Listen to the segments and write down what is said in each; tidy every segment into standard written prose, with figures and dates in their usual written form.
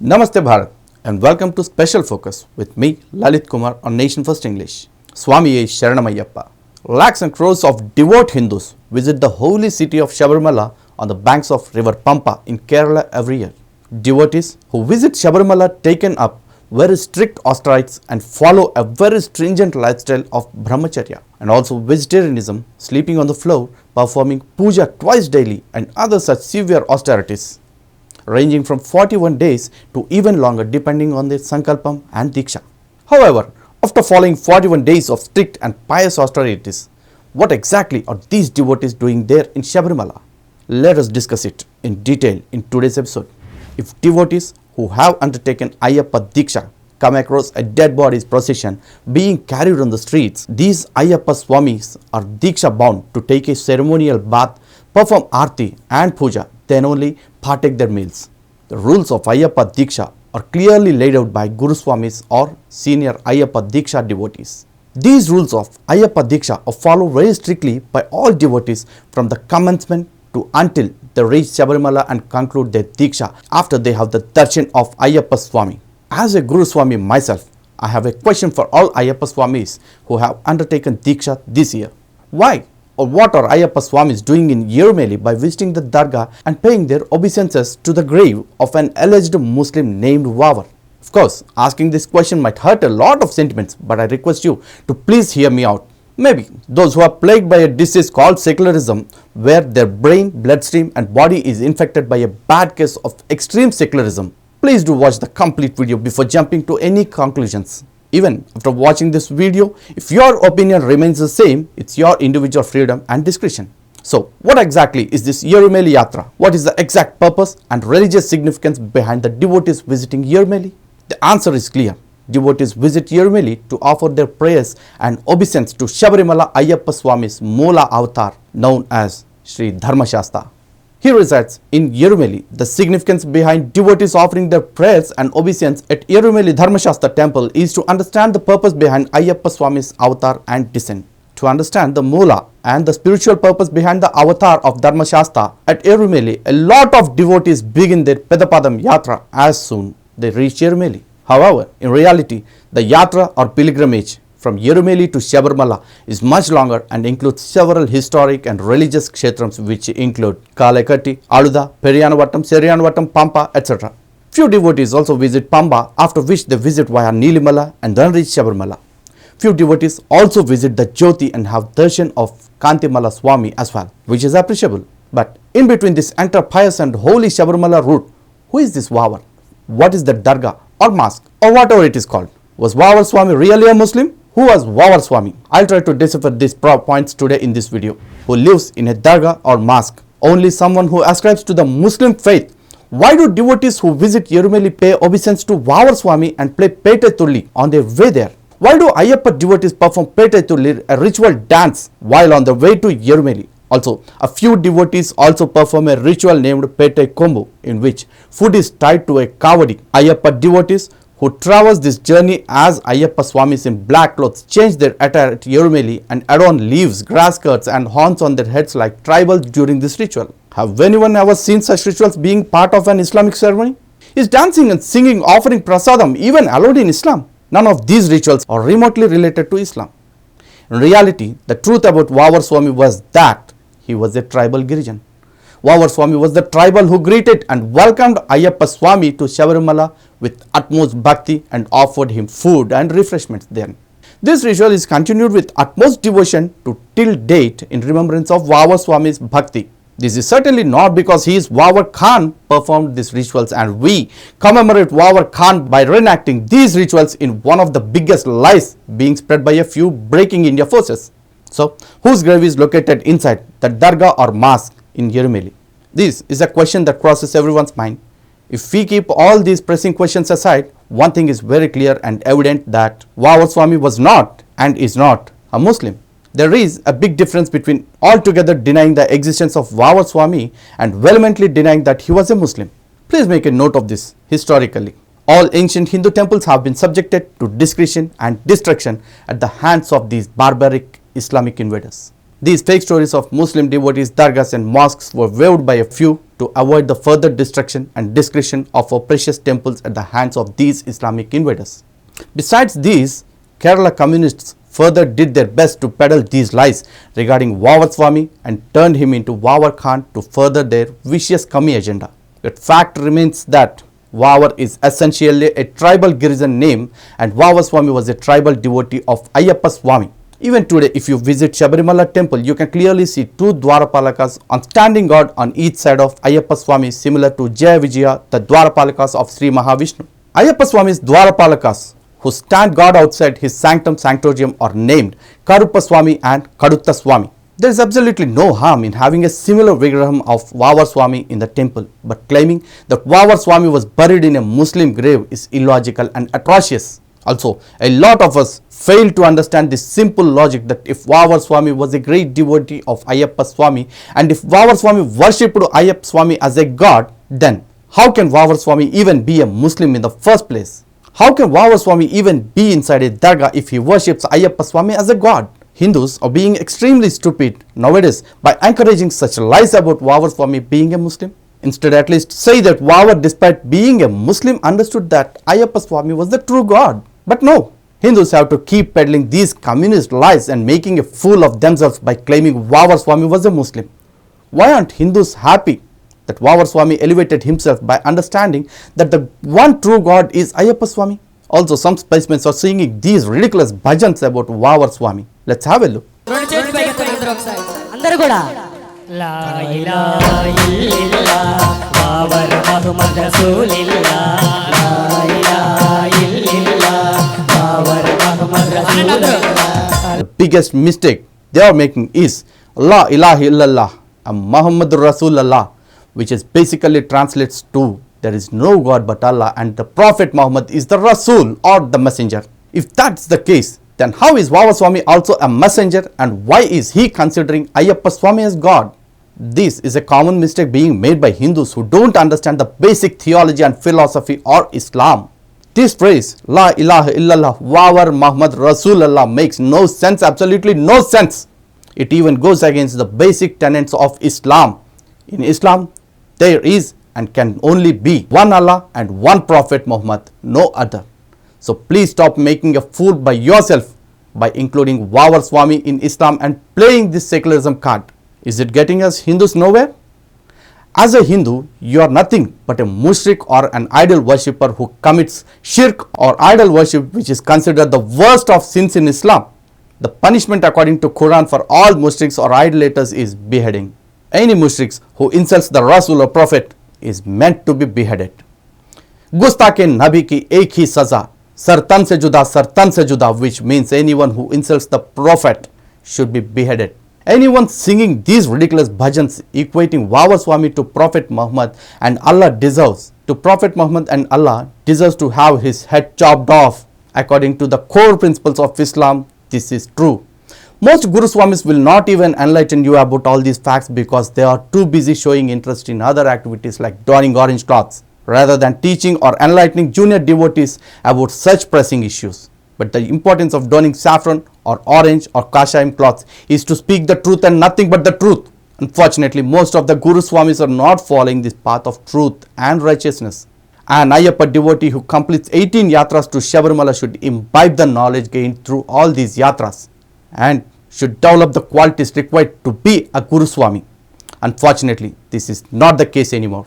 Namaste Bharat and welcome to Special Focus with me Lalit Kumar on Nation First English. Swami Sharanam Ayyappa. Lakhs and crores of devout Hindus visit the holy city of Sabarimala on the banks of river Pampa in Kerala every year. Devotees who visit Sabarimala taken up very strict austerities and follow a very stringent lifestyle of brahmacharya and also vegetarianism, sleeping on the floor, performing puja twice daily and other such severe austerities, ranging from 41 days to even longer depending on their sankalpam and diksha. However, after following 41 days of strict and pious austerities, what exactly are these devotees doing there in Sabarimala? Let us discuss it in detail in today's episode. If devotees who have undertaken Ayyappa Deeksha come across a dead body's procession being carried on the streets, these Ayyappa Swamis are Deeksha bound to take a ceremonial bath, perform Aarti and Puja, then only partake their meals. The rules of Ayyappa Deeksha are clearly laid out by Guru Swamis or senior Ayyappa Deeksha devotees. These rules of Ayyappa Deeksha are followed very strictly by all devotees from the commencement to until they reach Sabarimala and conclude their Deeksha after they have the darshan of Ayyappa Swami. As a Guru Swami myself, I have a question for all Ayyappa Swamis who have undertaken Deeksha this year. Why or what are Ayyappa Swamis doing in Yerumeli by visiting the Dargah and paying their obeisances to the grave of an alleged Muslim named Wavar? Of course, asking this question might hurt a lot of sentiments, but I request you to please hear me out. Maybe those who are plagued by a disease called secularism, where their brain, bloodstream and body is infected by a bad case of extreme secularism. Please do watch the complete video before jumping to any conclusions. Even after watching this video, if your opinion remains the same, it's your individual freedom and discretion. So, what exactly is this Yerumeli Yatra? What is the exact purpose and religious significance behind the devotees visiting Yerumeli? The answer is clear. Devotees visit Yerumeli to offer their prayers and obeisance to Sabarimala Ayyappa Swami's Moola avatar known as Sri Dharmashastra. He resides in Yerumeli. The significance behind devotees offering their prayers and obeisance at Yerumeli Dharmashastra temple is to understand the purpose behind Ayyappa Swami's avatar and descent. To understand the Moola and the spiritual purpose behind the avatar of Dharmashastra at Yerumeli, a lot of devotees begin their Pedapadam Yatra as soon they reach Yerumeli. However, in reality, the Yatra or pilgrimage from Yerumeli to Sabarimala is much longer and includes several historic and religious kshetrams which include Kalekatti, Aluda, Periyanavatam, Seriyanavatam, Pampa, etc. Few devotees also visit Pamba, after which they visit via Nilimala and then reach Sabarimala. Few devotees also visit the Jyoti and have darshan of Kantimala Swami as well, which is appreciable. But in between this entire pious and holy Sabarimala route, who is this Wavar? What is the Dargah or mosque or whatever it is called? Was Wavar Swami really a Muslim? Who was Wavar Swami? I'll try to decipher these points today in this video. Who lives in a Dargah or mosque? Only someone who ascribes to the Muslim faith. Why do devotees who visit Yerumeli pay obeisance to Wavar Swami and play Pete Tulli on their way there? Why do Ayyappa devotees perform Pete Tulli, a ritual dance, while on the way to Yerumeli? Also, a few devotees also perform a ritual named Pete Kombu, in which food is tied to a kavadi. Ayyappa devotees who traverse this journey as Ayyappa Swamis in black clothes change their attire at Yerumeli and adorn leaves, grass skirts and horns on their heads like tribals during this ritual. Have anyone ever seen such rituals being part of an Islamic ceremony? Is dancing and singing, offering prasadam even allowed in Islam? None of these rituals are remotely related to Islam. In reality, the truth about Wavar Swami was that he was a tribal Girijan. Wavar Swami was the tribal who greeted and welcomed Ayyappa Swami to Sabarimala with utmost bhakti and offered him food and refreshments there. This ritual is continued with utmost devotion to till date in remembrance of Wavar Swami's bhakti. This is certainly not because he is Wavar Khan performed these rituals and we commemorate Wavar Khan by reenacting these rituals in one of the biggest lies being spread by a few breaking India forces. So, whose grave is located inside the Dargah or mosque in Yerumeli? This is a question that crosses everyone's mind. If we keep all these pressing questions aside, one thing is very clear and evident, that Wavar Swami was not and is not a Muslim. There is a big difference between altogether denying the existence of Wavar Swami and vehemently denying that he was a Muslim. Please make a note of this historically. All ancient Hindu temples have been subjected to discretion and destruction at the hands of these barbaric Islamic invaders. These fake stories of Muslim devotees, dargahs and mosques were waved by a few to avoid the further destruction and desecration of our precious temples at the hands of these Islamic invaders. Besides these, Kerala communists further did their best to peddle these lies regarding Vavar Swami and turned him into Vavar Khan to further their vicious Kami agenda. Yet fact remains that Vavar is essentially a tribal Girijan name and Vavar Swami was a tribal devotee of Ayyappa Swami. Even today, if you visit Shabarimala temple, you can clearly see two Dwarapalakas on standing guard on each side of Ayyappa Swami, similar to Jaya Vijaya, the Dwarapalakas of Sri Mahavishnu. Ayyappa Swami's Dwarapalakas, who stand guard outside his sanctum sanctorium, are named Karuppa Swami and Kadutta Swami. There is absolutely no harm in having a similar vigraham of Vavar Swami in the temple, but claiming that Vavar Swami was buried in a Muslim grave is illogical and atrocious. Also, a lot of us fail to understand this simple logic that if Vavar Swami was a great devotee of Ayyappa Swami and if Vavar Swami worshipped Ayyappa Swami as a god, then how can Vavar Swami even be a Muslim in the first place? How can Vavar Swami even be inside a dargah if he worships Ayyappa Swami as a god? Hindus are being extremely stupid nowadays by encouraging such lies about Vavar Swami being a Muslim. Instead, at least say that Vavar, despite being a Muslim, understood that Ayyappa Swami was the true god. But no, Hindus have to keep peddling these communist lies and making a fool of themselves by claiming Vavar Swami was a Muslim. Why aren't Hindus happy that Vavar Swami elevated himself by understanding that the one true god is Ayyappa Swami? Also, some specimens are singing these ridiculous bhajans about Vavar Swami. Let's have a look. La ilaha illallah Vavar Muhammad Rasulillah La ilaha illallah Vavar Muhammad Rasulillah. The biggest mistake they are making is La ilaha illallah and Muhammad Rasulullah, which is basically translates to there is no God but Allah and the Prophet Muhammad is the Rasul or the messenger. If that's the case, then how is Vavar Swami also a messenger and why is he considering Ayyappa Swami as God? This is a common mistake being made by Hindus who don't understand the basic theology and philosophy or Islam. This phrase, La ilaha illallah Vavar Muhammad Rasulullah, makes no sense, absolutely no sense. It even goes against the basic tenets of Islam. In Islam, there is and can only be one Allah and one Prophet Muhammad, no other. So please stop making a fool by yourself by including Vavar Swami in Islam and playing this secularism card. Is it getting us Hindus nowhere? As a Hindu, you are nothing but a mushrik or an idol worshipper who commits shirk or idol worship, which is considered the worst of sins in Islam. The punishment according to Quran for all mushriks or idolaters is beheading. Any mushriks who insults the Rasul or Prophet is meant to be beheaded. Gustakhe Nabi ki ek hi saza, sar tan se juda, which means anyone who insults the Prophet should be beheaded. Anyone singing these ridiculous bhajans equating Vavar Swami to Prophet Muhammad and Allah deserves to have his head chopped off. According to the core principles of Islam, this is true. Most Guru Swamis will not even enlighten you about all these facts because they are too busy showing interest in other activities like donning orange cloths, rather than teaching or enlightening junior devotees about such pressing issues. But the importance of donning saffron or orange or kashayam cloths is to speak the truth and nothing but the truth. Unfortunately, most of the Guru Swamis are not following this path of truth and righteousness. An Ayyappa devotee who completes 18 yatras to Shabarimala should imbibe the knowledge gained through all these yatras and should develop the qualities required to be a Guru Swami. Unfortunately, this is not the case anymore.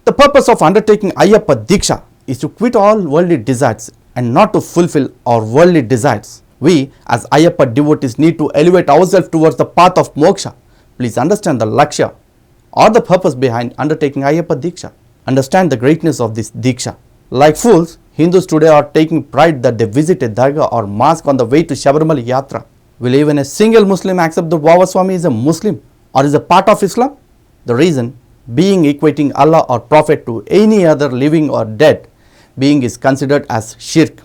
The purpose of undertaking Ayyappa Deeksha is to quit all worldly desires and not to fulfill our worldly desires. We as Ayyappa devotees need to elevate ourselves towards the path of moksha. Please understand the lakshya or the purpose behind undertaking Ayyappa Deeksha. Understand the greatness of this Deeksha. Like fools, Hindus today are taking pride that they visit a dargah or mosque on the way to Shabarimala Yatra. Will even a single Muslim accept that Vavar Swami is a Muslim or is a part of Islam? The reason being equating Allah or Prophet to any other living or dead being is considered as shirk,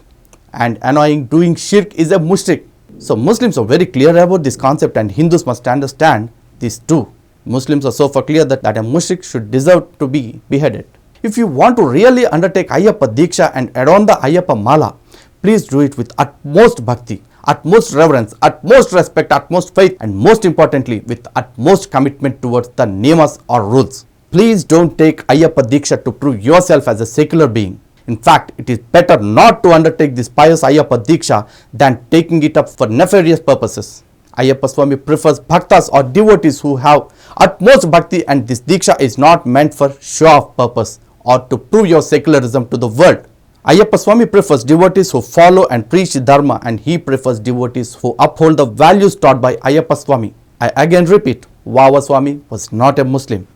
and annoying doing shirk is a mushrik. So Muslims are very clear about this concept and Hindus must understand this too. Muslims are so far clear that a mushrik should deserve to be beheaded. If you want to really undertake Ayyappa Deeksha and adorn the Ayyappa Mala, please do it with utmost bhakti, utmost reverence, utmost respect, utmost faith, and most importantly with utmost commitment towards the niyamas or rules. Please don't take Ayyappa Deeksha to prove yourself as a secular being. In fact, it is better not to undertake this pious Ayyappa Deeksha than taking it up for nefarious purposes. Ayyappa Swami prefers bhaktas or devotees who have utmost bhakti, and this Deeksha is not meant for show-off purpose or to prove your secularism to the world. Ayyappa Swami prefers devotees who follow and preach Dharma, and he prefers devotees who uphold the values taught by Ayyappa Swami. I again repeat, Vava Swami was not a Muslim.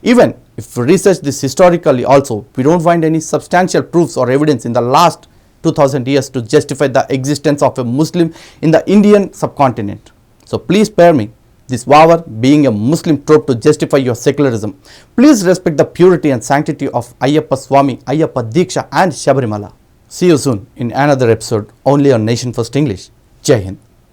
Even if we research this historically also, we don't find any substantial proofs or evidence in the last 2000 years to justify the existence of a Muslim in the Indian subcontinent. So please spare me this Vavar being a Muslim trope to justify your secularism. Please respect the purity and sanctity of Ayyappa Swami, Ayyappa Deeksha and Shabarimala. See you soon in another episode only on Nation First English. Jai Hind.